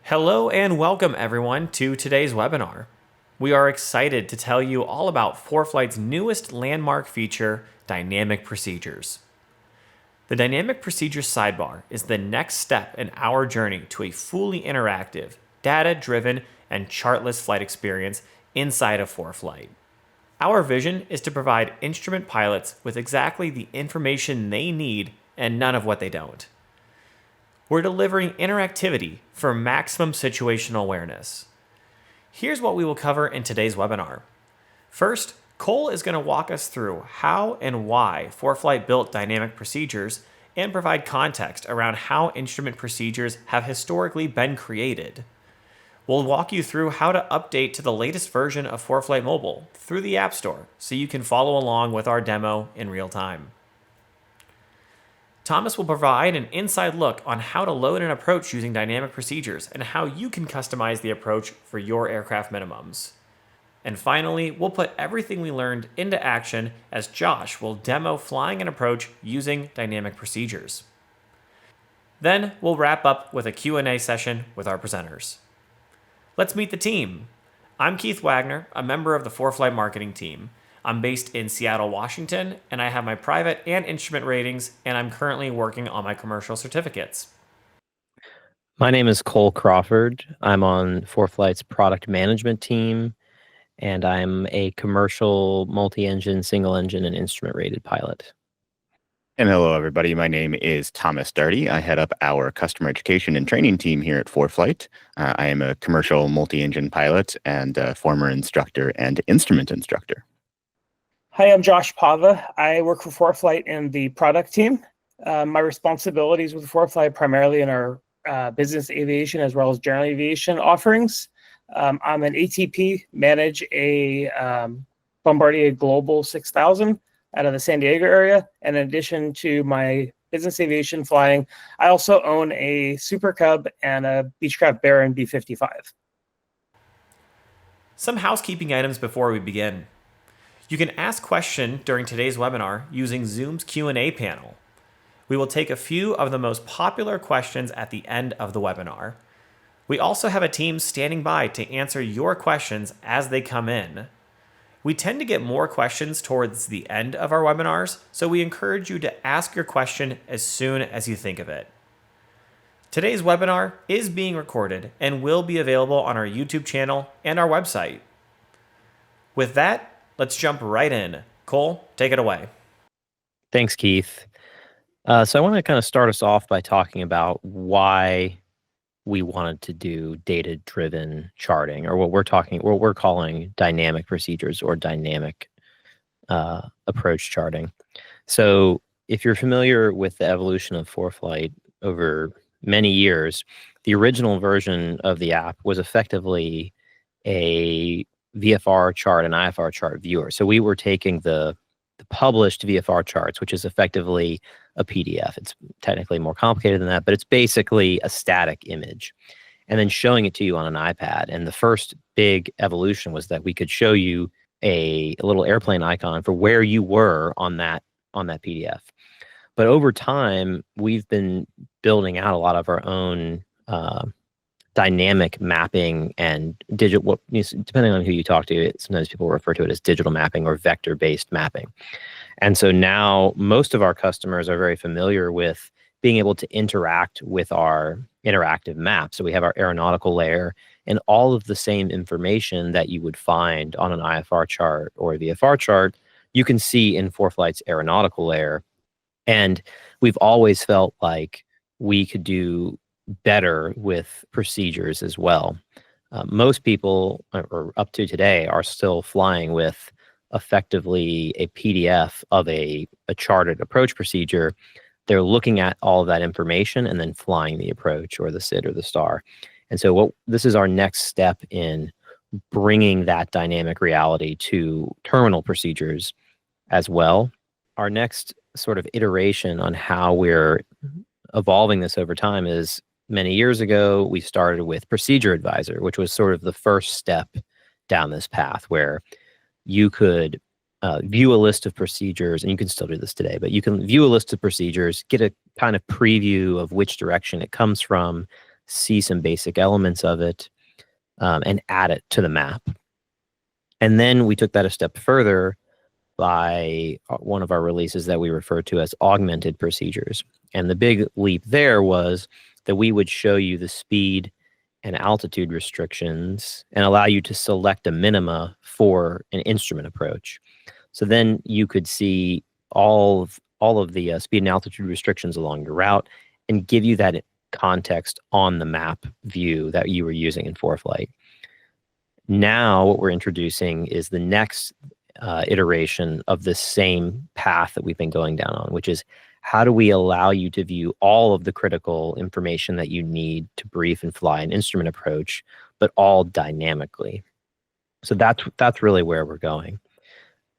Hello and welcome everyone to today's webinar. We are excited to tell you all about ForeFlight's newest landmark feature, Dynamic Procedures. The Dynamic Procedures sidebar is the next step in our journey to a fully interactive, data-driven, and chartless flight experience inside of ForeFlight. Our vision is to provide instrument pilots with exactly the information they need and none of what they don't. We're delivering interactivity for maximum situational awareness. Here's what we will cover in today's webinar. First, Cole is going to walk us through how and why ForeFlight built dynamic procedures and provide context around how instrument procedures have historically been created. We'll walk you through how to update to the latest version of ForeFlight Mobile through the App Store so you can follow along with our demo in real time. Thomas will provide an inside look on how to load an approach using dynamic procedures and how you can customize the approach for your aircraft minimums. And finally, we'll put everything we learned into action as Josh will demo flying an approach using dynamic procedures. Then we'll wrap up with a Q&A session with our presenters. Let's meet the team. I'm Keith Wagner, a member of the ForeFlight marketing team. I'm based in Seattle, Washington, and I have my private and instrument ratings, and I'm currently working on my commercial certificates. My name is Cole Crawford. I'm on ForeFlight's product management team, and I'm a commercial multi-engine, single-engine, and instrument-rated pilot. And hello, everybody. My name is Thomas Darty. I head up our customer education and training team here at ForeFlight. I am a commercial multi-engine pilot and a former instructor and instrument instructor. Hi, I'm Josh Pava. I work for ForeFlight in the product team. My responsibilities with ForeFlight primarily in our business aviation as well as general aviation offerings. I'm an ATP, manage a Bombardier Global 6000 out of the San Diego area. And in addition to my business aviation flying, I also own a Super Cub and a Beechcraft Baron B55. Some housekeeping items before we begin. You can ask questions during today's webinar using Zoom's Q&A panel. We will take a few of the most popular questions at the end of the webinar. We also have a team standing by to answer your questions as they come in. We tend to get more questions towards the end of our webinars, so we encourage you to ask your question as soon as you think of it. Today's webinar is being recorded and will be available on our YouTube channel and our website. With that, let's jump right in. Cole, take it away. Thanks, Keith. So I want to kind of start us off by talking about why we wanted to do data-driven charting, or what we're calling dynamic procedures or dynamic approach charting. So if you're familiar with the evolution of ForeFlight over many years, the original version of the app was effectively a VFR chart and IFR chart viewer. So we were taking the published VFR charts, which is effectively a PDF. It's technically more complicated than that, but it's basically a static image, and then showing it to you on an iPad. And the first big evolution was that we could show you a little airplane icon for where you were on that PDF. But over time, we've been building out a lot of our own dynamic mapping and digital, depending on who you talk to, sometimes people refer to it as digital mapping or vector-based mapping. And so now most of our customers are very familiar with being able to interact with our interactive map. So we have our aeronautical layer and all of the same information that you would find on an IFR chart or a VFR chart, you can see in ForeFlight's aeronautical layer. And we've always felt like we could do better with procedures as well. Most people, or up to today, are still flying with effectively a PDF of a charted approach procedure. They're looking at all of that information and then flying the approach or the SID or the STAR. And so this is our next step in bringing that dynamic reality to terminal procedures as well. Our next sort of iteration on how we're evolving this over time is, many years ago, we started with Procedure Advisor, which was sort of the first step down this path where you could view a list of procedures, and you can still do this today, but you can view a list of procedures, get a kind of preview of which direction it comes from, see some basic elements of it, and add it to the map. And then we took that a step further by one of our releases that we refer to as augmented procedures. And the big leap there was that we would show you the speed and altitude restrictions and allow you to select a minima for an instrument approach. So then you could see all of the speed and altitude restrictions along your route and give you that context on the map view that you were using in ForeFlight. Now what we're introducing is the next iteration of the same path that we've been going down on, which is how do we allow you to view all of the critical information that you need to brief and fly an instrument approach, but all dynamically. So that's really where we're going.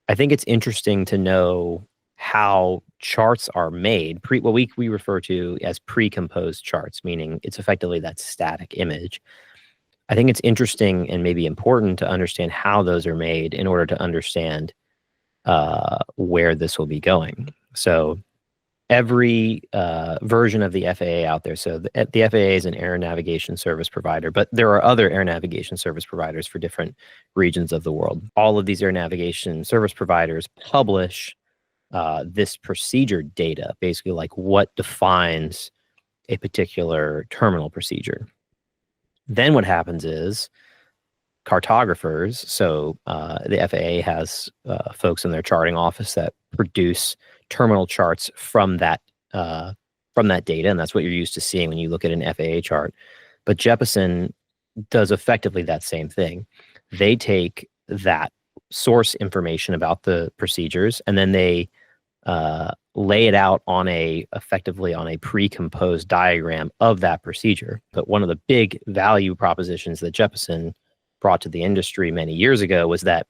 I think it's interesting to know how charts are made, what we refer to as pre-composed charts, meaning it's effectively that static image. I think it's interesting and maybe important to understand how those are made in order to understand where this will be going. So every version of the FAA out there, so the FAA is an air navigation service provider, but there are other air navigation service providers for different regions of the world. All of these air navigation service providers publish this procedure data, basically like what defines a particular terminal procedure. Then what happens is cartographers, so the FAA has folks in their charting office that produce terminal charts from that data, and that's what you're used to seeing when you look at an FAA chart. But Jeppesen does effectively that same thing. They take that source information about the procedures, and then they lay it out effectively on a pre-composed diagram of that procedure. But one of the big value propositions that Jeppesen brought to the industry many years ago was that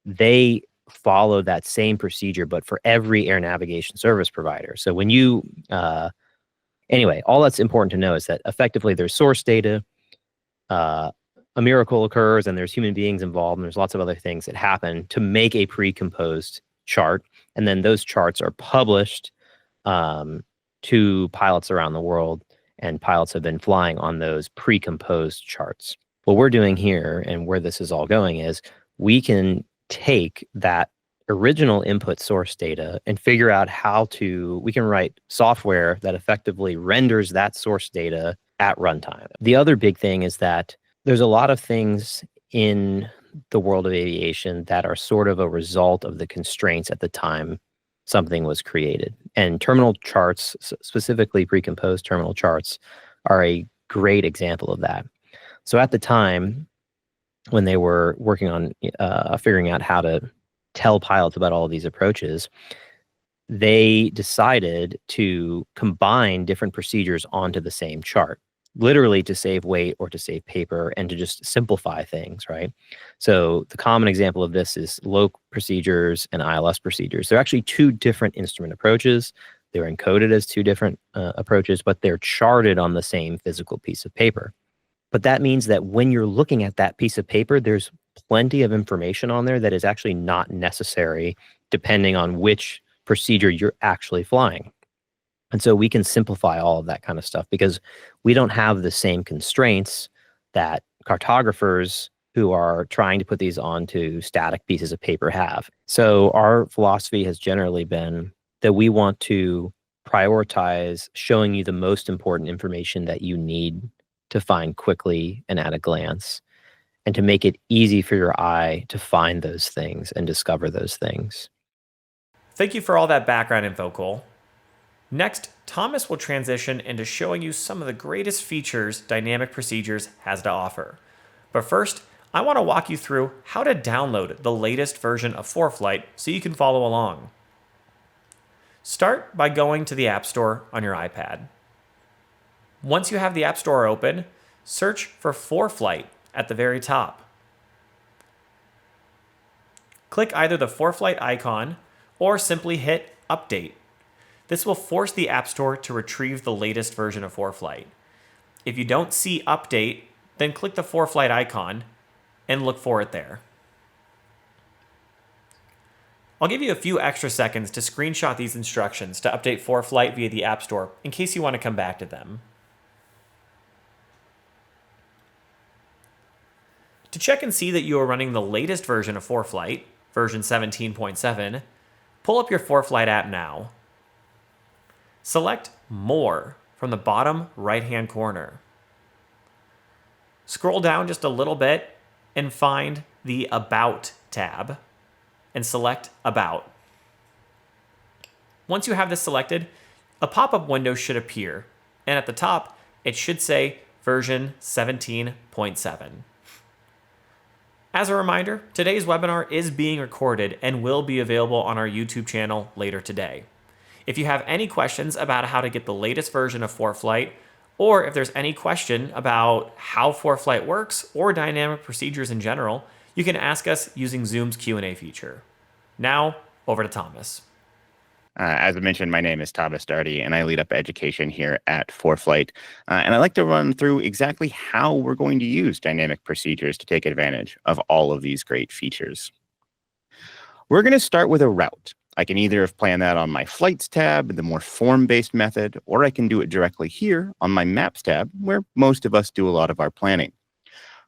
they follow that same procedure, but for every air navigation service provider. So when you, anyway, all that's important to know is that effectively there's source data, a miracle occurs, and there's human beings involved, and there's lots of other things that happen to make a pre-composed chart. And then those charts are published to pilots around the world, and pilots have been flying on those pre-composed charts. What we're doing here and where this is all going is we can take that original input source data and figure out we can write software that effectively renders that source data at runtime. The other big thing is that there's a lot of things in the world of aviation that are sort of a result of the constraints at the time something was created. And terminal charts, specifically pre-composed terminal charts, are a great example of that. So at the time, when they were working on figuring out how to tell pilots about all of these approaches, they decided to combine different procedures onto the same chart, literally to save weight or to save paper and to just simplify things, right? So the common example of this is LOC procedures and ILS procedures. They're actually two different instrument approaches. They're encoded as two different approaches, but they're charted on the same physical piece of paper. But that means that when you're looking at that piece of paper, there's plenty of information on there that is actually not necessary depending on which procedure you're actually flying. And so we can simplify all of that kind of stuff because we don't have the same constraints that cartographers who are trying to put these onto static pieces of paper have. So our philosophy has generally been that we want to prioritize showing you the most important information that you need to find quickly and at a glance, and to make it easy for your eye to find those things and discover those things. Thank you for all that background info, Cole. Next, Thomas will transition into showing you some of the greatest features Dynamic Procedures has to offer. But first, I want to walk you through how to download the latest version of ForeFlight so you can follow along. Start by going to the App Store on your iPad. Once you have the App Store open, search for ForeFlight at the very top. Click either the ForeFlight icon or simply hit Update. This will force the App Store to retrieve the latest version of ForeFlight. If you don't see Update, then click the ForeFlight icon and look for it there. I'll give you a few extra seconds to screenshot these instructions to update ForeFlight via the App Store in case you want to come back to them. To check and see that you are running the latest version of ForeFlight, version 17.7, pull up your ForeFlight app now. Select More from the bottom right-hand corner. Scroll down just a little bit and find the About tab and select About. Once you have this selected, a pop-up window should appear, and at the top, it should say version 17.7. As a reminder, today's webinar is being recorded and will be available on our YouTube channel later today. If you have any questions about how to get the latest version of ForeFlight, or if there's any question about how ForeFlight works or dynamic procedures in general, you can ask us using Zoom's Q&A feature. Now, over to Thomas. As I mentioned, my name is Thomas Darty, and I lead up education here at ForeFlight. And I'd like to run through exactly how we're going to use dynamic procedures to take advantage of all of these great features. We're going to start with a route. I can either have planned that on my Flights tab, the more form-based method, or I can do it directly here on my Maps tab, where most of us do a lot of our planning.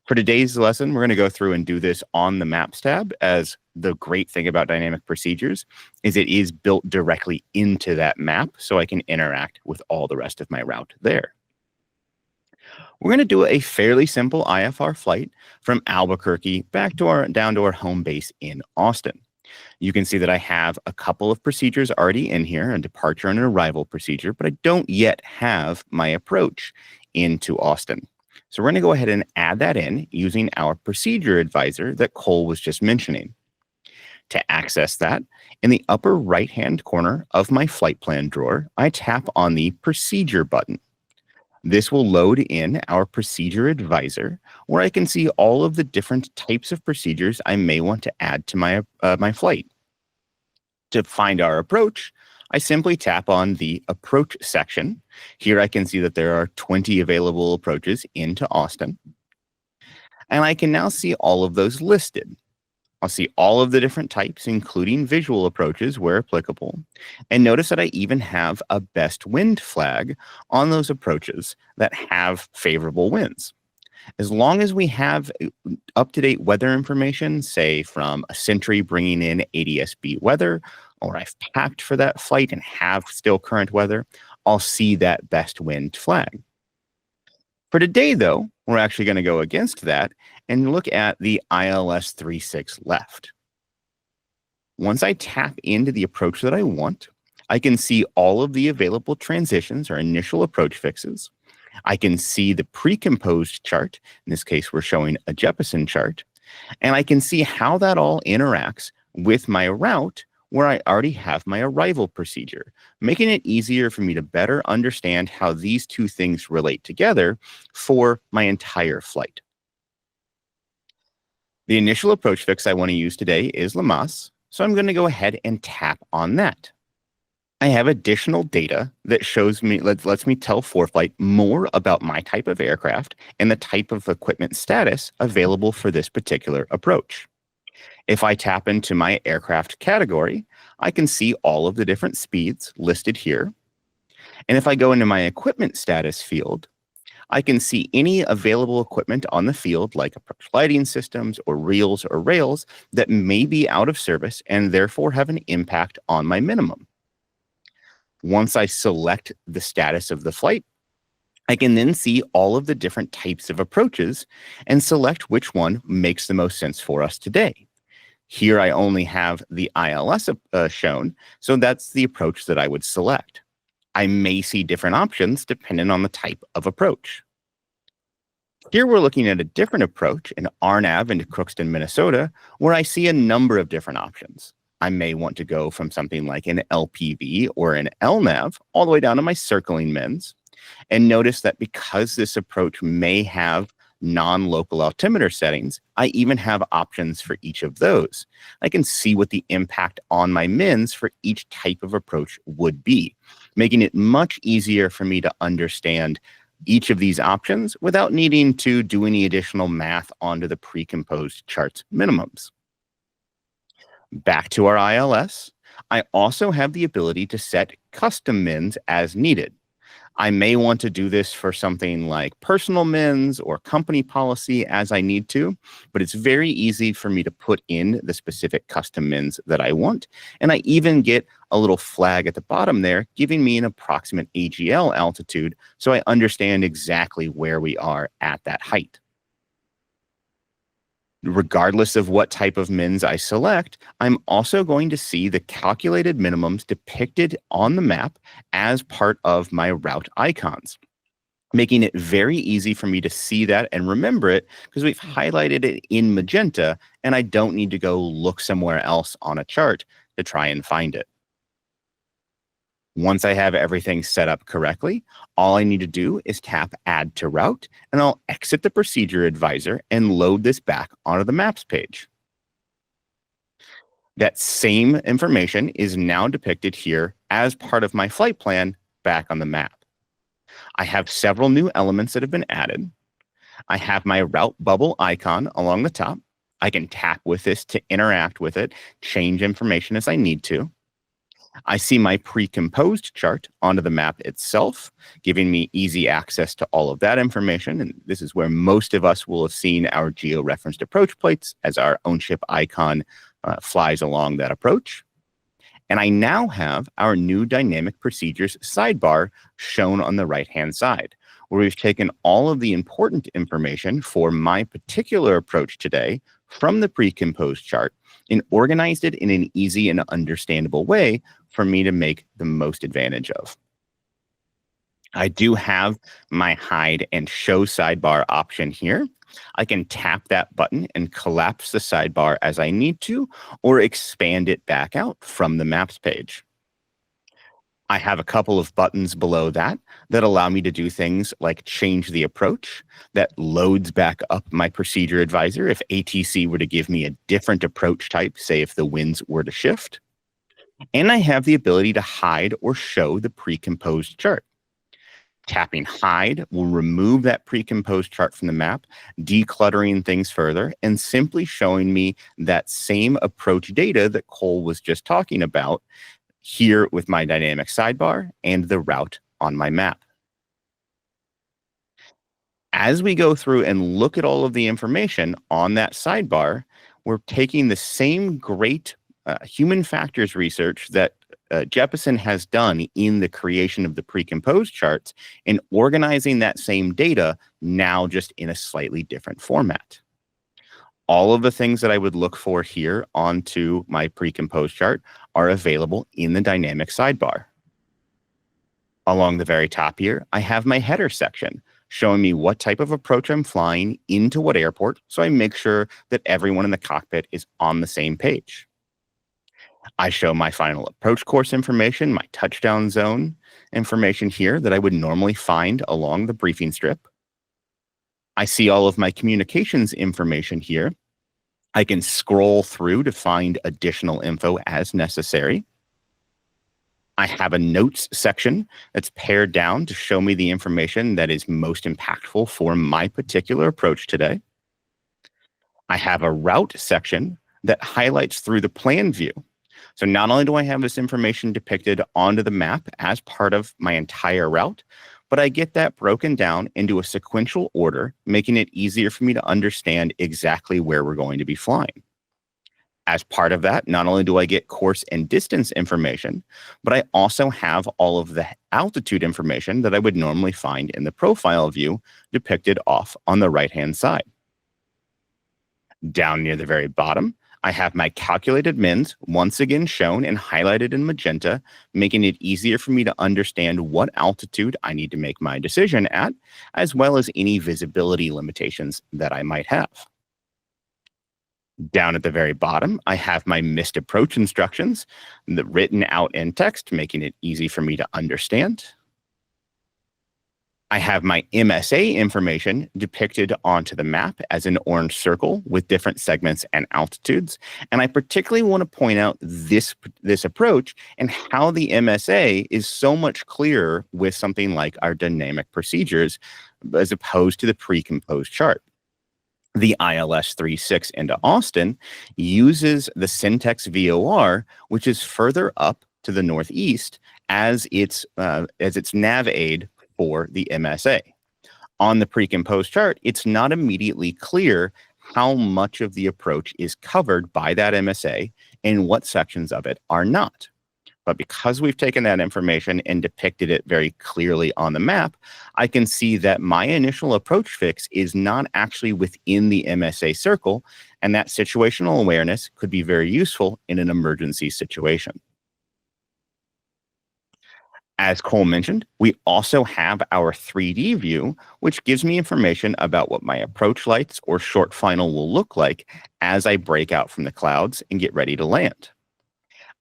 For today's lesson, we're going to go through and do this on the Maps tab, as the great thing about dynamic procedures is it is built directly into that map, so I can interact with all the rest of my route there. We're going to do a fairly simple IFR flight from Albuquerque back to down to our home base in Austin. You can see that I have a couple of procedures already in here, a departure and an arrival procedure, but I don't yet have my approach into Austin. So we're going to go ahead and add that in using our procedure advisor that Cole was just mentioning. To access that, in the upper right-hand corner of my flight plan drawer, I tap on the procedure button. This will load in our procedure advisor, where I can see all of the different types of procedures I may want to add to my flight. To find our approach, I simply tap on the approach section. Here I can see that there are 20 available approaches into Austin. And I can now see all of those listed. I'll see all of the different types, including visual approaches where applicable. And notice that I even have a best wind flag on those approaches that have favorable winds. As long as we have up-to-date weather information, say from a Sentry bringing in ADS-B weather, or I've packed for that flight and have still current weather, I'll see that best wind flag. For today, though, we're actually going to go against that and look at the ILS 36 left. Once I tap into the approach that I want, I can see all of the available transitions or initial approach fixes. I can see the pre-composed chart. In this case, we're showing a Jeppesen chart. And I can see how that all interacts with my route where I already have my arrival procedure, making it easier for me to better understand how these two things relate together for my entire flight. The initial approach fix I want to use today is Lamas, so I'm going to go ahead and tap on that. I have additional data that shows me, lets me tell ForeFlight more about my type of aircraft and the type of equipment status available for this particular approach. If I tap into my aircraft category, I can see all of the different speeds listed here. And if I go into my equipment status field, I can see any available equipment on the field, like approach lighting systems or reels or rails, that may be out of service and therefore have an impact on my minimum. Once I select the status of the flight, I can then see all of the different types of approaches and select which one makes the most sense for us today. Here I only have the ILS shown, so that's the approach that I would select. I may see different options depending on the type of approach. Here we're looking at a different approach in RNAV into Crookston, Minnesota, where I see a number of different options. I may want to go from something like an LPV or an LNAV all the way down to my circling mins. And notice that because this approach may have non-local altimeter settings, I even have options for each of those. I can see what the impact on my mins for each type of approach would be, making it much easier for me to understand each of these options without needing to do any additional math onto the pre-composed chart's minimums. Back to our ILS, I also have the ability to set custom mins as needed. I may want to do this for something like personal mins or company policy as I need to, but it's very easy for me to put in the specific custom mins that I want. And I even get a little flag at the bottom there giving me an approximate AGL altitude so I understand exactly where we are at that height. Regardless of what type of mins I select, I'm also going to see the calculated minimums depicted on the map as part of my route icons, making it very easy for me to see that and remember it because we've highlighted it in magenta and I don't need to go look somewhere else on a chart to try and find it. Once I have everything set up correctly, all I need to do is tap Add to Route, and I'll exit the Procedure Advisor and load this back onto the Maps page. That same information is now depicted here as part of my flight plan back on the map. I have several new elements that have been added. I have my route bubble icon along the top. I can tap with this to interact with it, change information as I need to. I see my pre-composed chart onto the map itself, giving me easy access to all of that information. And this is where most of us will have seen our geo-referenced approach plates as our own ship icon flies along that approach. And I now have our new dynamic procedures sidebar shown on the right-hand side, where we've taken all of the important information for my particular approach today from the pre-composed chart and organized it in an easy and understandable way for me to make the most advantage of. I do have my hide and show sidebar option here. I can tap that button and collapse the sidebar as I need to, or expand it back out from the maps page. I have a couple of buttons below that allow me to do things like change the approach. That loads back up my procedure advisor if ATC were to give me a different approach type, say if the winds were to shift. And I have the ability to hide or show the pre-composed chart. Tapping hide will remove that pre-composed chart from the map, decluttering things further, and simply showing me that same approach data that Cole was just talking about here with my dynamic sidebar and the route on my map. As we go through and look at all of the information on that sidebar, we're taking the same great human factors research that Jeppesen has done in the creation of the pre-composed charts and organizing that same data now just in a slightly different format. All of the things that I would look for here onto my pre-composed chart are available in the dynamic sidebar. Along the very top here, I have my header section showing me what type of approach I'm flying into what airport, so I make sure that everyone in the cockpit is on the same page. I show my final approach course information, my touchdown zone information here that I would normally find along the briefing strip. I see all of my communications information here. I can scroll through to find additional info as necessary. I have a notes section that's pared down to show me the information that is most impactful for my particular approach today. I have a route section that highlights through the plan view. So not only do I have this information depicted onto the map as part of my entire route, but I get that broken down into a sequential order, making it easier for me to understand exactly where we're going to be flying. As part of that, not only do I get course and distance information, but I also have all of the altitude information that I would normally find in the profile view depicted off on the right-hand side. Down near the very bottom, I have my calculated mins once again shown and highlighted in magenta, making it easier for me to understand what altitude I need to make my decision at, as well as any visibility limitations that I might have. Down at the very bottom, I have my missed approach instructions written out in text, making it easy for me to understand. I have my MSA information depicted onto the map as an orange circle with different segments and altitudes. And I particularly want to point out this approach and how the MSA is so much clearer with something like our dynamic procedures as opposed to the pre-composed chart. The ILS 36 into Austin uses the Syntex VOR, which is further up to the northeast as its nav aid for the MSA. On the pre-composed chart, it's not immediately clear how much of the approach is covered by that MSA and what sections of it are not. But because we've taken that information and depicted it very clearly on the map, I can see that my initial approach fix is not actually within the MSA circle, and that situational awareness could be very useful in an emergency situation. As Cole mentioned, we also have our 3D view, which gives me information about what my approach lights or short final will look like as I break out from the clouds and get ready to land.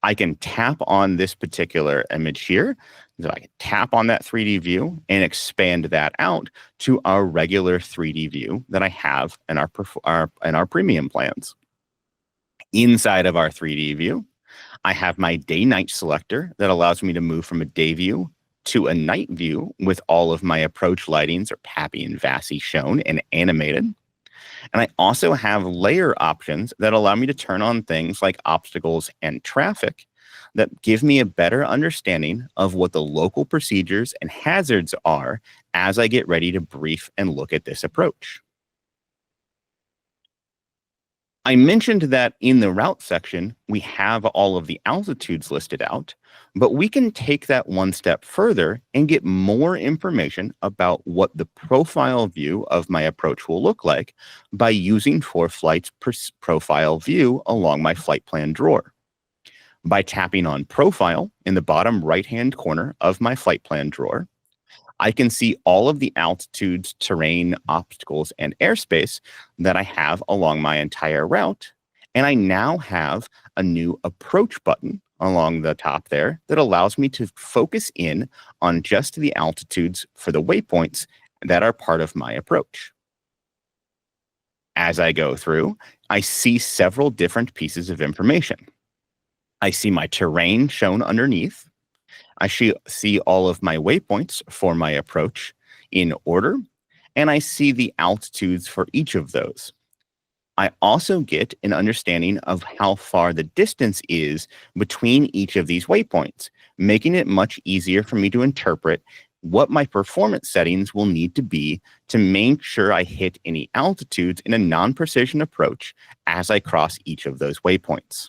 I can tap on this particular image here. So I can tap on that 3D view and expand that out to our regular 3D view that I have in our premium plans. Inside of our 3D view, I have my day-night selector that allows me to move from a day view to a night view with all of my approach lightings or PAPI and VASI shown and animated. And I also have layer options that allow me to turn on things like obstacles and traffic that give me a better understanding of what the local procedures and hazards are as I get ready to brief and look at this approach. I mentioned that in the route section, we have all of the altitudes listed out, but we can take that one step further and get more information about what the profile view of my approach will look like by using ForeFlight's profile view along my flight plan drawer. By tapping on Profile in the bottom right-hand corner of my flight plan drawer, I can see all of the altitudes, terrain, obstacles, and airspace that I have along my entire route. And I now have a new approach button along the top there that allows me to focus in on just the altitudes for the waypoints that are part of my approach. As I go through, I see several different pieces of information. I see my terrain shown underneath. I see all of my waypoints for my approach in order, and I see the altitudes for each of those. I also get an understanding of how far the distance is between each of these waypoints, making it much easier for me to interpret what my performance settings will need to be to make sure I hit any altitudes in a non-precision approach as I cross each of those waypoints.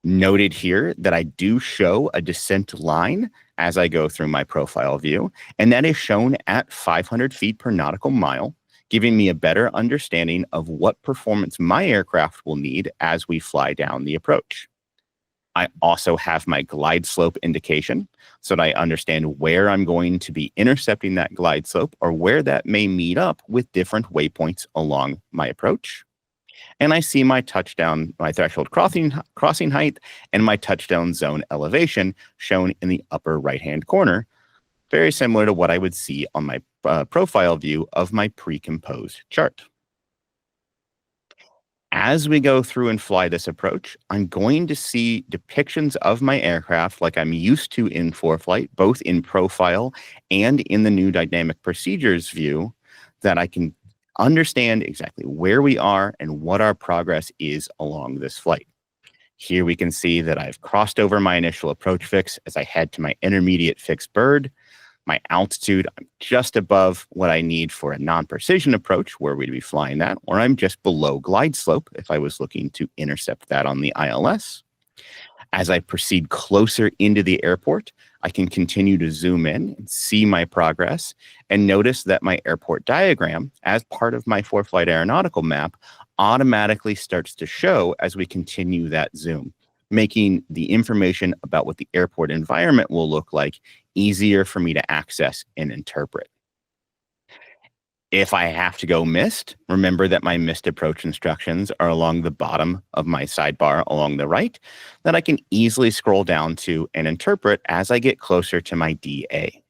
Noted here that I do show a descent line as I go through my profile view, and that is shown at 500 feet per nautical mile, giving me a better understanding of what performance my aircraft will need as we fly down the approach. I also have my glide slope indication so that I understand where I'm going to be intercepting that glide slope or where that may meet up with different waypoints along my approach. And I see my touchdown, my threshold crossing height, and my touchdown zone elevation shown in the upper right-hand corner, very similar to what I would see on my profile view of my pre-composed chart. As we go through and fly this approach, I'm going to see depictions of my aircraft like I'm used to in ForeFlight, both in profile and in the new dynamic procedures view, that I can understand exactly where we are and what our progress is along this flight. Here we can see that I've crossed over my initial approach fix as I head to my intermediate fixed bird. My altitude, I'm just above what I need for a non-precision approach where we'd be flying that, or I'm just below glide slope if I was looking to intercept that on the ILS. As I proceed closer into the airport, I can continue to zoom in and see my progress and notice that my airport diagram, as part of my ForeFlight aeronautical map, automatically starts to show as we continue that zoom, making the information about what the airport environment will look like easier for me to access and interpret. If I have to go missed, remember that my missed approach instructions are along the bottom of my sidebar along the right that I can easily scroll down to and interpret as I get closer to my DA.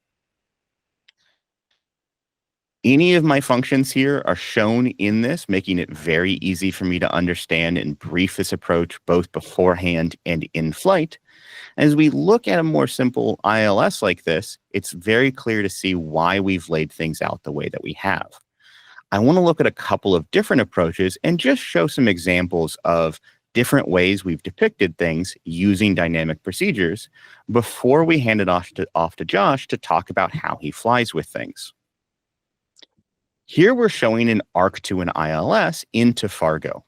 Any of my functions here are shown in this, making it very easy for me to understand and brief this approach both beforehand and in flight. As we look at a more simple ILS like this, it's very clear to see why we've laid things out the way that we have. I want to look at a couple of different approaches and just show some examples of different ways we've depicted things using dynamic procedures before we hand it off to Josh to talk about how he flies with things. Here we're showing an arc to an ILS into Fargo.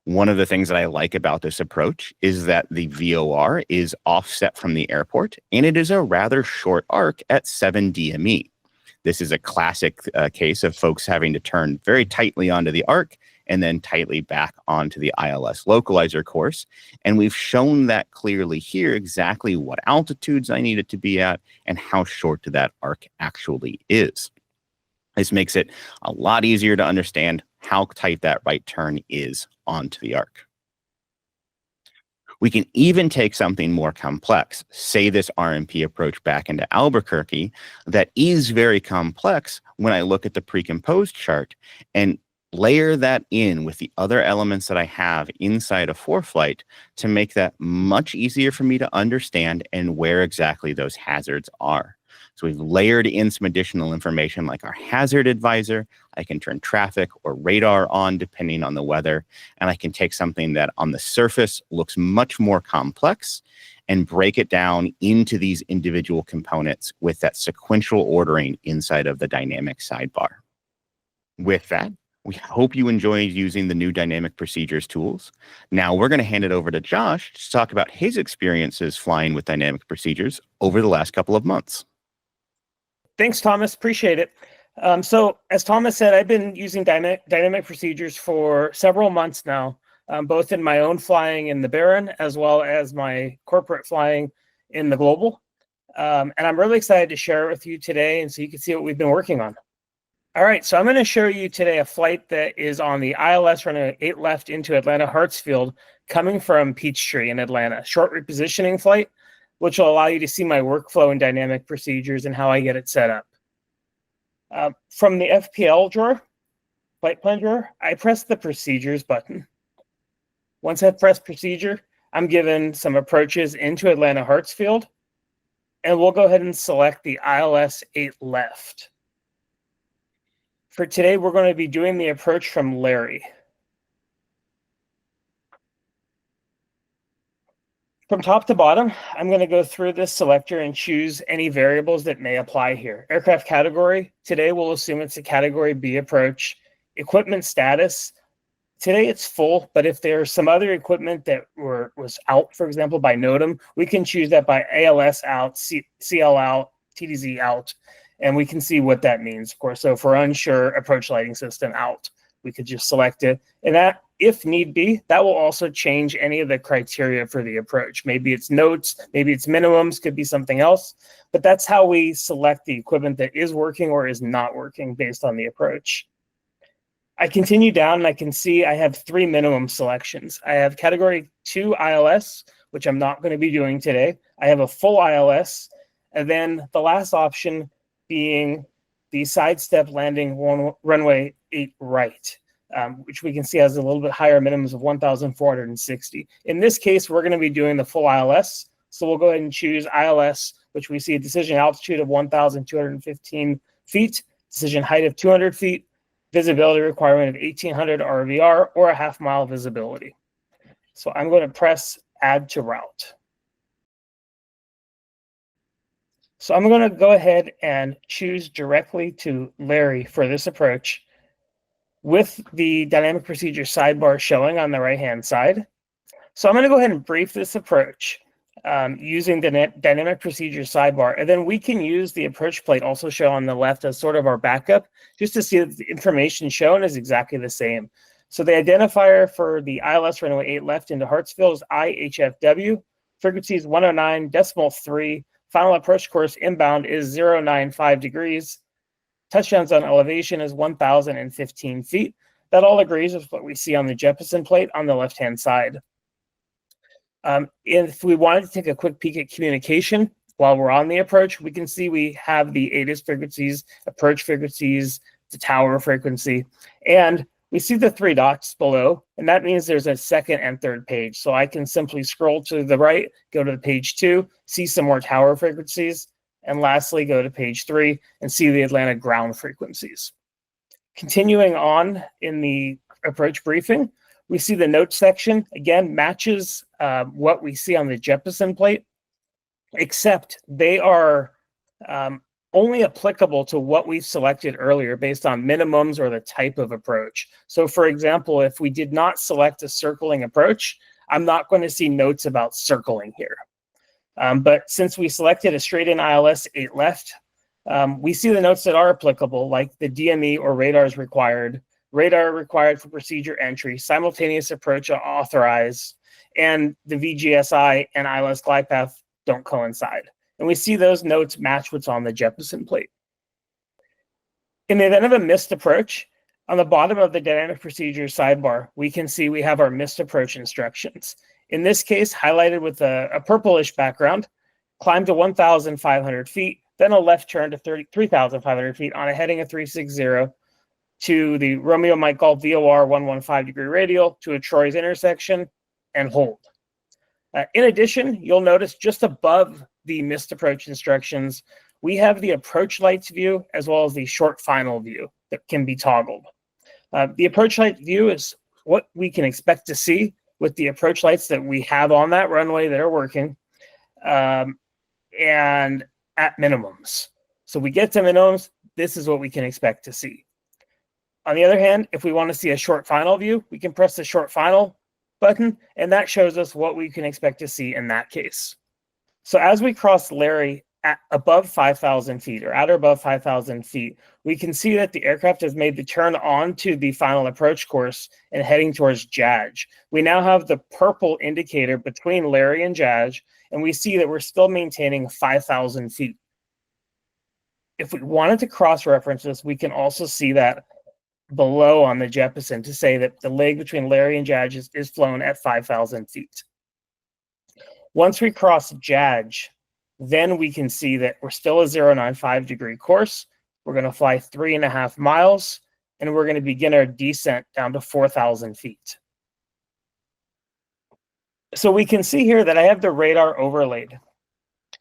One of the things that I like about this approach is that the VOR is offset from the airport, and it is a rather short arc at 7 DME. This is a classic case of folks having to turn very tightly onto the arc and then tightly back onto the ILS localizer course. And we've shown that clearly here exactly what altitudes I need it to be at and how short that arc actually is. This makes it a lot easier to understand how tight that right turn is onto the arc. We can even take something more complex, say this RMP approach back into Albuquerque, that is very complex when I look at the pre-composed chart, and layer that in with the other elements that I have inside of ForeFlight to make that much easier for me to understand and where exactly those hazards are. So we've layered in some additional information like our hazard advisor. I can turn traffic or radar on depending on the weather. And I can take something that on the surface looks much more complex and break it down into these individual components with that sequential ordering inside of the dynamic sidebar. With that, we hope you enjoyed using the new dynamic procedures tools. Now we're going to hand it over to Josh to talk about his experiences flying with dynamic procedures over the last couple of months. Thanks, Thomas. Appreciate it. So as Thomas said, I've been using dynamic procedures for several months now, both in my own flying in the Baron as well as my corporate flying in the Global. And I'm really excited to share it with you today and so you can see what we've been working on. All right, so I'm going to show you today a flight that is on the ILS runway 8 left into Atlanta Hartsfield coming from Peachtree in Atlanta. Short repositioning flight, which will allow you to see my workflow and dynamic procedures and how I get it set up. From the FPL drawer, flight plan drawer, I press the procedures button. Once I've pressed procedure, I'm given some approaches into Atlanta Hartsfield, and we'll go ahead and select the ILS 8 left. For today, we're going to be doing the approach from Larry. From top to bottom, I'm going to go through this selector and choose any variables that may apply here. Aircraft category, today we'll assume it's a category B approach. Equipment status, today it's full, but if there's some other equipment that was out, for example, by NOTAM, we can choose that by ALS out, CL out, TDZ out, and we can see what that means, of course. So for unsure, approach lighting system out, we could just select it. And that, if need be, that will also change any of the criteria for the approach. Maybe it's notes, maybe it's minimums, could be something else. But that's how we select the equipment that is working or is not working based on the approach. I continue down and I can see I have 3 minimum selections. I have category 2 ILS, which I'm not going to be doing today. I have a full ILS, and then the last option being the sidestep landing runway 8 right. Which we can see has a little bit higher minimums of 1,460. In this case, we're going to be doing the full ILS. So we'll go ahead and choose ILS, which we see a decision altitude of 1,215 feet, decision height of 200 feet, visibility requirement of 1,800 RVR, or a half-mile visibility. So I'm going to press Add to Route. So I'm going to go ahead and choose directly to Larry for this approach, with the dynamic procedure sidebar showing on the right-hand side. So I'm going to go ahead and brief this approach using the dynamic procedure sidebar, and then we can use the approach plate also shown on the left as sort of our backup, just to see that the information shown is exactly the same. So the identifier for the ILS runway 8 left into Hartsfield is IHFW, frequency is 109.3, final approach course inbound is 095 degrees, touchdown zone elevation is 1,015 feet. That all agrees with what we see on the Jeppesen plate on the left-hand side. If we wanted to take a quick peek at communication while we're on the approach, we can see we have the ATIS frequencies, approach frequencies, the tower frequency, and we see the 3 dots below, and that means there's a second and third page. So I can simply scroll to the right, go to page 2, see some more tower frequencies, and lastly, go to page 3 and see the Atlanta ground frequencies. Continuing on in the approach briefing, We see the notes section, again, matches what we see on the Jeppesen plate, except they are only applicable to what we've selected earlier based on minimums or the type of approach. So for example, if we did not select a circling approach, I'm not going to see notes about circling here. But since we selected a straight-in ILS 8 left, we see the notes that are applicable, like the DME or radar required for procedure entry, simultaneous approach authorized, and the VGSI and ILS glide path don't coincide. And we see those notes match what's on the Jeppesen plate. In the event of a missed approach, on the bottom of the dynamic procedure sidebar, we can see we have our missed approach instructions. In this case, highlighted with a purplish background, climb to 1,500 feet, then a left turn to 3,500 feet on a heading of 360 to the Romeo Mike Golf VOR 115 degree radial to a Troy's intersection and hold. In addition, you'll notice just above the missed approach instructions, we have the approach lights view as well as the short final view that can be toggled. The approach light view is what we can expect to see with the approach lights that we have on that runway that are working and at minimums. So we get to minimums, this is what we can expect to see. On the other hand, if we want to see a short final view, we can press the short final button, and that shows us what we can expect to see in that case. So as we cross Larry at above 5,000 feet or at or above 5,000 feet, we can see that the aircraft has made the turn onto the final approach course and heading towards JAJ. We now have the purple indicator between Larry and JAJ, and we see that we're still maintaining 5,000 feet. If we wanted to cross-reference this, we can also see that below on the Jeppesen to say that the leg between Larry and JAJ is flown at 5,000 feet. Once we cross JAJ, then we can see that we're still a 095 degree course. We're going to fly 3.5 miles, and we're going to begin our descent down to 4,000 feet. So we can see here that I have the radar overlaid.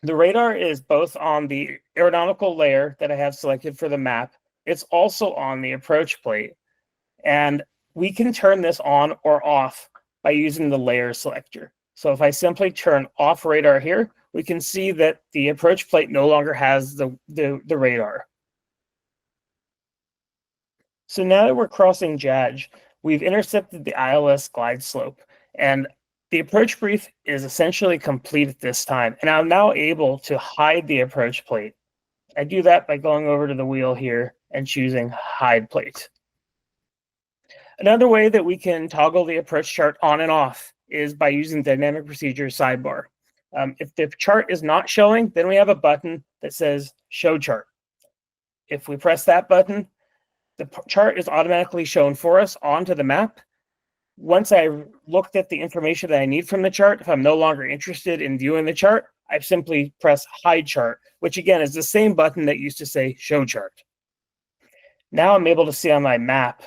The radar is both on the aeronautical layer that I have selected for the map. It's also on the approach plate, and we can turn this on or off by using the layer selector. So if I simply turn off radar here, we can see that the approach plate no longer has the radar. So now that we're crossing JAJ, we've intercepted the ILS glide slope, and the approach brief is essentially complete at this time, and I'm now able to hide the approach plate. I do that by going over to the wheel here and choosing hide plate. Another way that we can toggle the approach chart on and off is by using dynamic procedure sidebar. If the chart is not showing, then we have a button that says show chart. If we press that button, the chart is automatically shown for us onto the map. Once I looked at the information that I need from the chart, if I'm no longer interested in viewing the chart, I simply press hide chart, which again is the same button that used to say show chart. Now I'm able to see on my map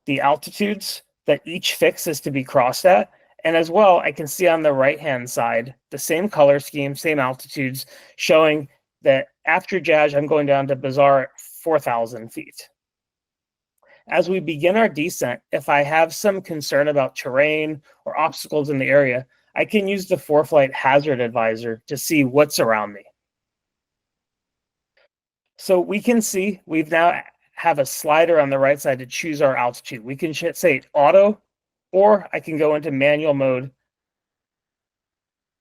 the altitudes that each fix is to be crossed at. And as well, I can see on the right-hand side, the same color scheme, same altitudes, showing that after JAJ, I'm going down to Bazaar at 4,000 feet. As we begin our descent, if I have some concern about terrain or obstacles in the area, I can use the ForeFlight Hazard Advisor to see what's around me. So we can see we've now have a slider on the right side to choose our altitude. We can say auto, or I can go into manual mode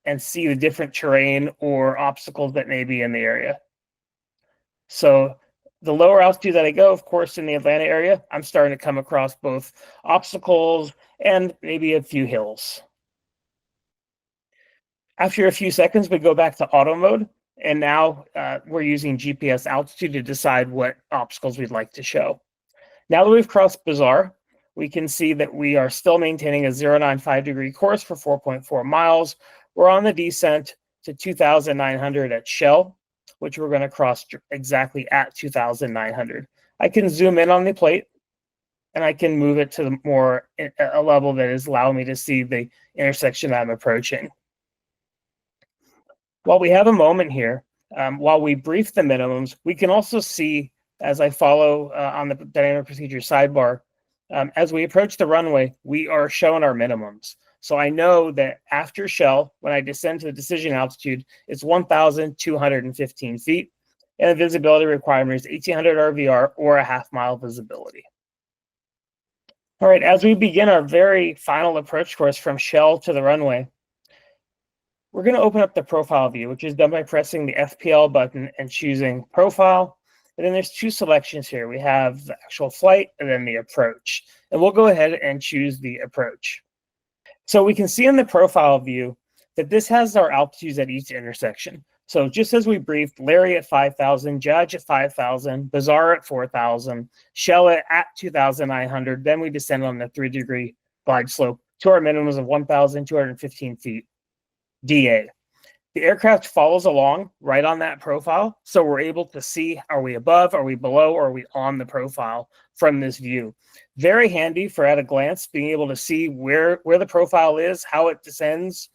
and see the different terrain or obstacles that may be in the area. So the lower altitude that I go, of course, in the Atlanta area, I'm starting to come across both obstacles and maybe a few hills. After a few seconds, we go back to auto mode, and now we're using GPS altitude to decide what obstacles we'd like to show. Now that we've crossed Bazaar, we can see that we are still maintaining a 095 degree course for 4.4 miles. We're on the descent to 2,900 at Shell, which we're going to cross exactly at 2,900. I can zoom in on the plate, and I can move it to a level that is allowing me to see the intersection I'm approaching. While we have a moment here, while we brief the minimums, we can also see, as I follow on the dynamic procedure sidebar, As we approach the runway, we are showing our minimums. So I know that after shell, when I descend to the decision altitude, it's 1,215 feet, and the visibility requirement is 1,800 RVR or a half-mile visibility. All right, as we begin our very final approach course from shell to the runway, we're going to open up the profile view, which is done by pressing the FPL button and choosing profile. And then there's two selections here. We have the actual flight and then the approach. And we'll go ahead and choose the approach. So we can see in the profile view that this has our altitudes at each intersection. So just as we briefed, Larry at 5,000, Judge at 5,000, Bazaar at 4,000, Shell at 2,900, then we descend on the 3-degree glide slope to our minimums of 1,215 feet. DA. The aircraft follows along right on that profile, so we're able to see, are we above, are we below, or are we on the profile from this view. Very handy for at a glance, being able to see where the profile is, how it descends,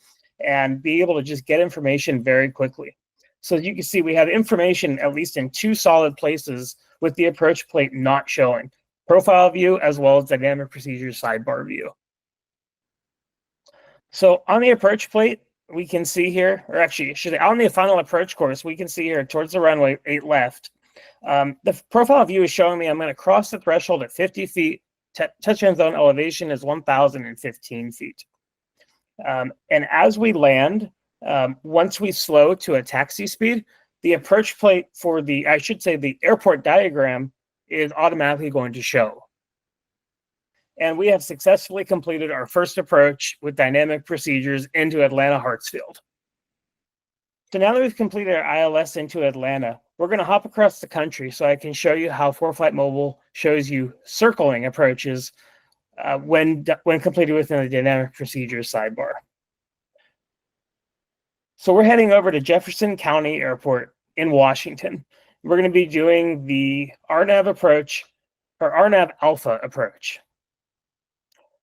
and be able to just get information very quickly. So as you can see, we have information at least in two solid places with the approach plate not showing. Profile view as well as dynamic procedures sidebar view. So on the approach plate, we can see here, or actually, on the final approach course, we can see here towards the runway 8 left. The profile view is showing me I'm going to cross the threshold at 50 feet. Touchdown zone elevation is 1,015 feet. And as we land, once we slow to a taxi speed, the approach plate for the airport diagram is automatically going to show. And we have successfully completed our first approach with dynamic procedures into Atlanta Hartsfield. So now that we've completed our ILS into Atlanta, we're going to hop across the country so I can show you how ForeFlight Mobile shows you circling approaches when completed within the dynamic procedures sidebar. So we're heading over to Jefferson County Airport in Washington. We're going to be doing the RNAV approach, or RNAV Alpha approach.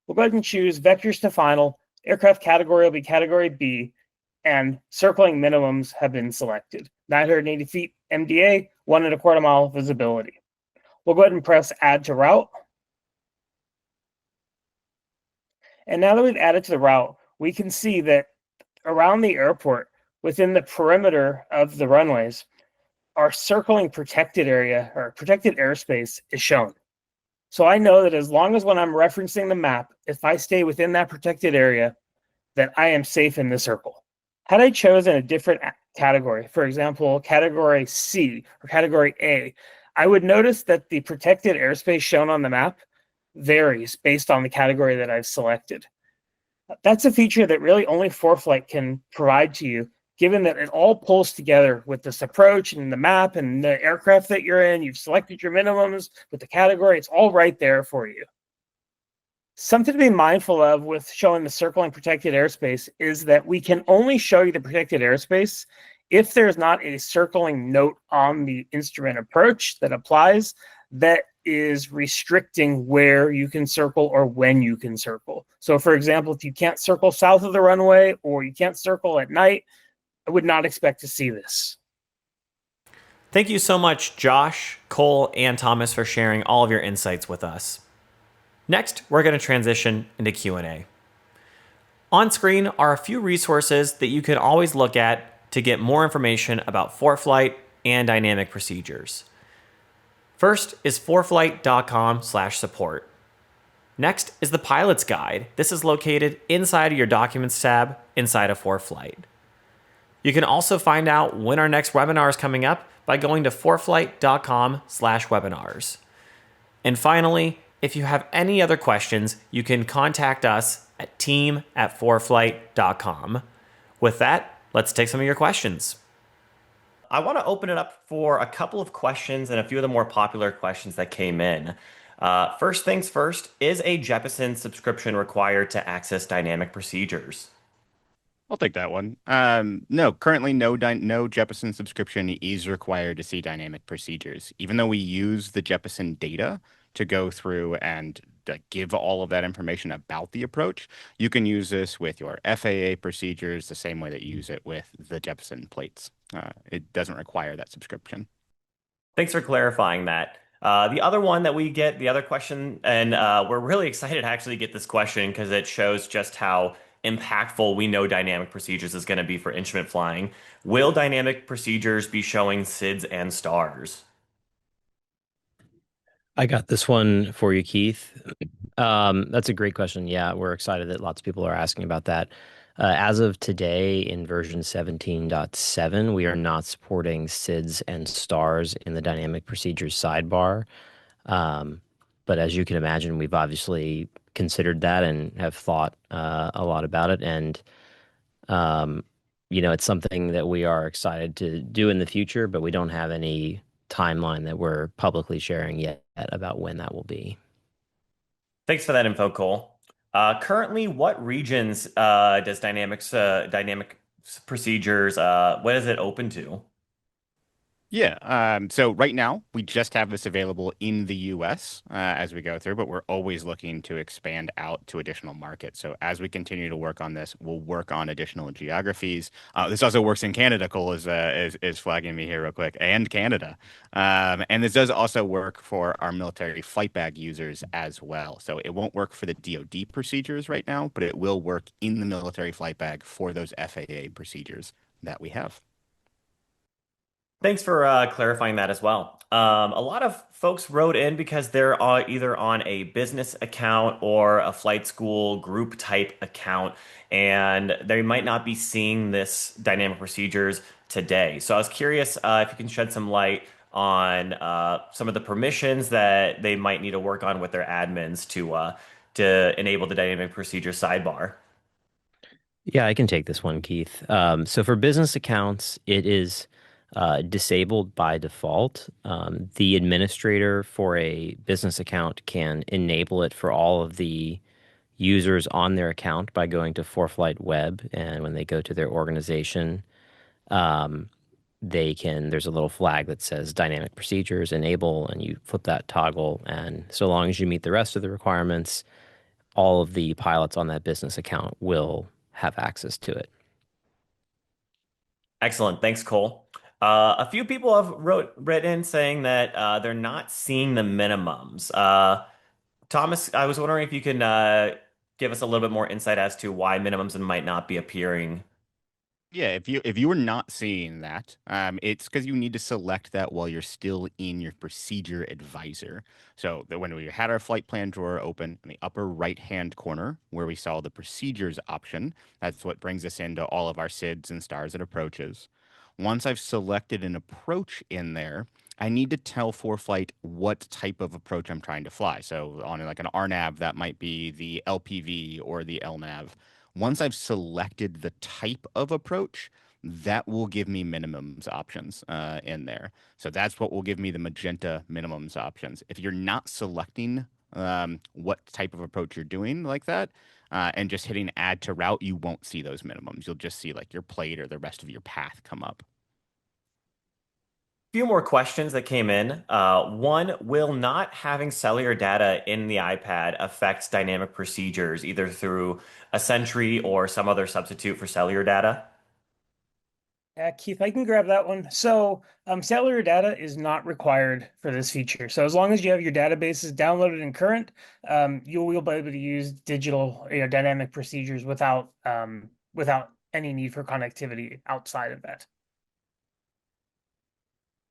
We'll go ahead and choose vectors to final. Aircraft category will be category B, and circling minimums have been selected. 980 feet MDA, 1.25 mile visibility. We'll go ahead and press add to route. And now that we've added to the route, we can see that around the airport, within the perimeter of the runways, our circling protected area or protected airspace is shown. So I know that as long as when I'm referencing the map, if I stay within that protected area, that I am safe in the circle. Had I chosen a different category, for example, category C or category A, I would notice that the protected airspace shown on the map varies based on the category that I've selected. That's a feature that really only ForeFlight can provide to you, given that it all pulls together with this approach and the map and the aircraft that you're in. You've selected your minimums with the category. It's all right there for you. Something to be mindful of with showing the circling protected airspace is that we can only show you the protected airspace if there's not a circling note on the instrument approach that applies that is restricting where you can circle or when you can circle. So for example, if you can't circle south of the runway or you can't circle at night, I would not expect to see this. Thank you so much, Josh, Cole, and Thomas, for sharing all of your insights with us. Next, we're going to transition into Q&A. On screen are a few resources that you can always look at to get more information about ForeFlight and dynamic procedures. First is foreflight.com/support. Next is the pilot's guide. This is located inside of your documents tab inside of ForeFlight. You can also find out when our next webinar is coming up by going to foreflight.com/webinars. And finally, if you have any other questions, you can contact us at team@foreflight.com. With that, let's take some of your questions. I want to open it up for a couple of questions and a few of the more popular questions that came in. First things first, is a Jeppesen subscription required to access dynamic procedures? I'll take that one. No, currently no Jeppesen subscription is required to see dynamic procedures. Even though we use the Jeppesen data to go through and give all of that information about the approach, you can use this with your FAA procedures the same way that you use it with the Jeppesen plates. It doesn't require that subscription. Thanks for clarifying that. The other one that we get, the other question, and we're really excited to actually get this question because it shows just how impactful we know dynamic procedures is going to be for instrument flying. Will dynamic procedures be showing SIDS and stars? I got this one for you, Keith. That's a great question. Yeah, we're excited that lots of people are asking about that. As of today, in version 17.7, we are not supporting SIDS and stars in the dynamic procedures sidebar. Um, but as you can imagine, we've obviously considered that and have thought a lot about it. And, um, it's something that we are excited to do in the future, but we don't have any timeline that we're publicly sharing yet about when that will be. Thanks for that info, Cole. Currently, what regions does dynamic procedures what is it open to? Yeah. So right now we just have this available in the US as we go through, but we're always looking to expand out to additional markets. So as we continue to work on this, we'll work on additional geographies. This also works in Canada. Cole is flagging me here real quick, and Canada. And this does also work for our military flight bag users as well. So it won't work for the DoD procedures right now, but it will work in the military flight bag for those FAA procedures that we have. Thanks for clarifying that as well. A lot of folks wrote in because they're either on a business account or a flight school group type account, and they might not be seeing this dynamic procedures today. So I was curious if you can shed some light on some of the permissions that they might need to work on with their admins to enable the dynamic procedure sidebar. Yeah, I can take this one, Keith. So for business accounts, it is disabled by default. The administrator for a business account can enable it for all of the users on their account by going to ForeFlight Web, and when they go to their organization, um, there's a little flag that says dynamic procedures enable, and you flip that toggle, and so long as you meet the rest of the requirements, all of the pilots on that business account will have access to it. Excellent. Thanks, Cole. A few people have written saying that they're not seeing the minimums. Thomas, I was wondering if you can give us a little bit more insight as to why minimums might not be appearing. Yeah, if you were not seeing that, it's because you need to select that while you're still in your procedure advisor. So that when we had our flight plan drawer open in the upper right-hand corner where we saw the procedures option, that's what brings us into all of our SIDs and stars and approaches. Once I've selected an approach in there, I need to tell ForeFlight what type of approach I'm trying to fly. So on like an RNAV, that might be the LPV or the LNAV. Once I've selected the type of approach, that will give me minimums options in there. So that's what will give me the magenta minimums options. If you're not selecting what type of approach you're doing like that, and just hitting add to route, you won't see those minimums. You'll just see like your plate or the rest of your path come up. Few more questions that came in. One, will not having cellular data in the iPad affect dynamic procedures, either through a Sentry or some other substitute for cellular data? Yeah, Keith, I can grab that one. So, cellular data is not required for this feature. So, as long as you have your databases downloaded and current, you will be able to use digital, dynamic procedures without any need for connectivity outside of that.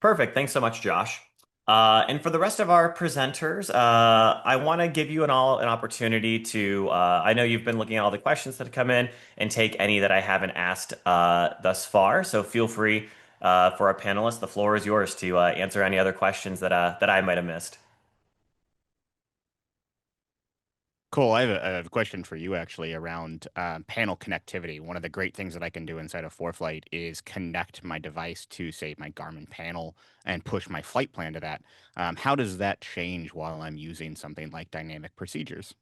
Perfect. Thanks so much, Josh. And for the rest of our presenters, I want to give you an opportunity to. I know you've been looking at all the questions that have come in and take any that I haven't asked thus far. So feel free for our panelists. The floor is yours to answer any other questions that I might have missed. Cole, I have a question for you actually around panel connectivity. One of the great things that I can do inside of ForeFlight is connect my device to, say, my Garmin panel and push my flight plan to that. How does that change while I'm using something like dynamic procedures?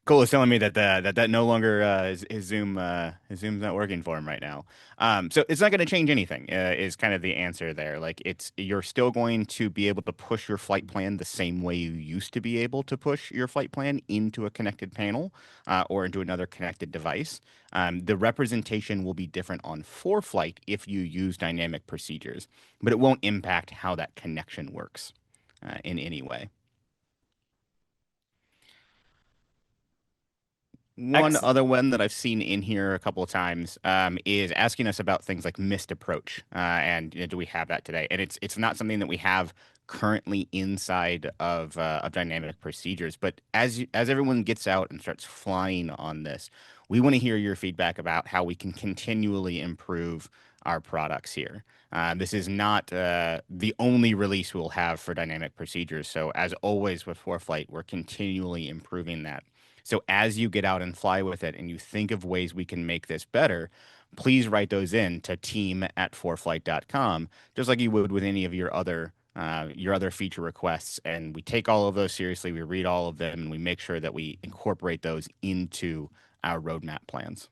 Cole is telling me that that no longer his Zoom's not working for him right now. So it's not going to change anything. Is kind of the answer there. Like you're still going to be able to push your flight plan the same way you used to be able to push your flight plan into a connected panel or into another connected device. The representation will be different on ForeFlight if you use dynamic procedures, but it won't impact how that connection works in any way. One Excellent. other one that I've seen in here a couple of times is asking us about things like missed approach, and do we have that today? And it's not something that we have currently inside of dynamic procedures. But as everyone gets out and starts flying on this, we want to hear your feedback about how we can continually improve our products here. This is not the only release we'll have for dynamic procedures. So as always with ForeFlight, we're continually improving that. So as you get out and fly with it and you think of ways we can make this better, please write those in to team@foreflight.com, just like you would with any of your other feature requests. And we take all of those seriously. We read all of them and we make sure that we incorporate those into our roadmap plans.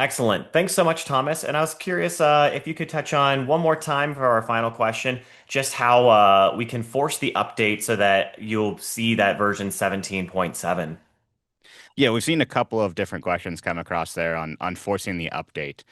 Excellent. Thanks so much, Thomas. And I was curious if you could touch on one more time for our final question, just how we can force the update so that you'll see that version 17.7. Yeah, we've seen a couple of different questions come across there on forcing the update.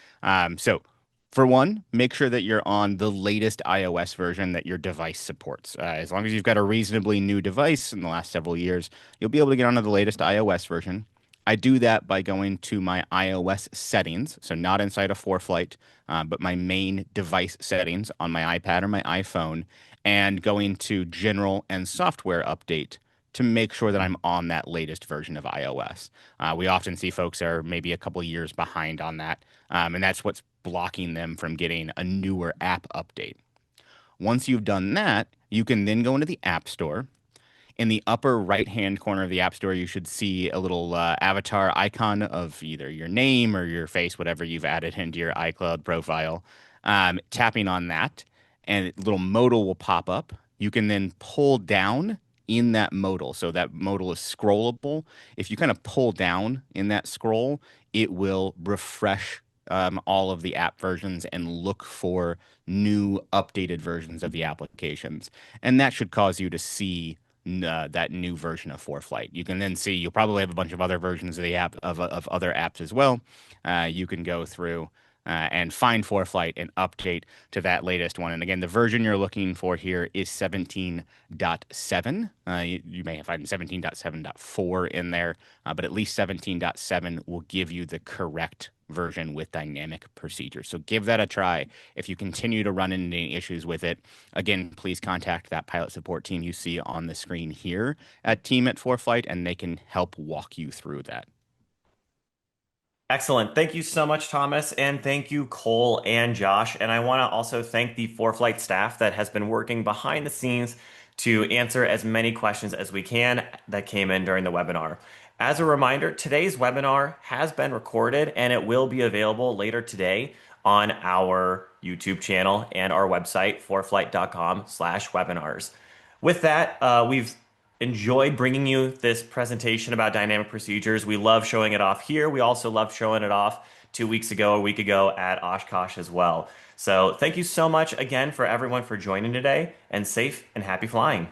So for one, make sure that you're on the latest iOS version that your device supports. As long as you've got a reasonably new device in the last several years, you'll be able to get onto the latest iOS version. I do that by going to my iOS settings, so not inside of ForeFlight, but my main device settings on my iPad or my iPhone, and going to General and Software Update to make sure that I'm on that latest version of iOS. We often see folks are maybe a couple years behind on that, and that's what's blocking them from getting a newer app update. Once you've done that, you can then go into the App Store. In the upper right-hand corner of the App Store, you should see a little avatar icon of either your name or your face, whatever you've added into your iCloud profile. Tapping on that, and a little modal will pop up. You can then pull down in that modal. So that modal is scrollable. If you kind of pull down in that scroll, it will refresh all of the app versions and look for new updated versions of the applications. And that should cause you to see that new version of ForeFlight. You can then see you'll probably have a bunch of other versions of the app of other apps as well. You can go through and find ForeFlight and update to that latest one. And again, the version you're looking for here is 17.7. You may find 17.7.4 in there, but at least 17.7 will give you the correct version with dynamic procedures. So give that a try. If you continue to run into any issues with it, again, please contact that pilot support team you see on the screen here at team@ForeFlight, and they can help walk you through that. Excellent. Thank you so much, Thomas. And thank you, Cole and Josh. And I want to also thank the ForeFlight staff that has been working behind the scenes to answer as many questions as we can that came in during the webinar. As a reminder, today's webinar has been recorded and it will be available later today on our YouTube channel and our website, foreflight.com/webinars. With that, we've enjoyed bringing you this presentation about dynamic procedures. We love showing it off here. We also love showing it off 2 weeks ago, a week ago at Oshkosh as well. So thank you so much again for everyone for joining today, and safe and happy flying.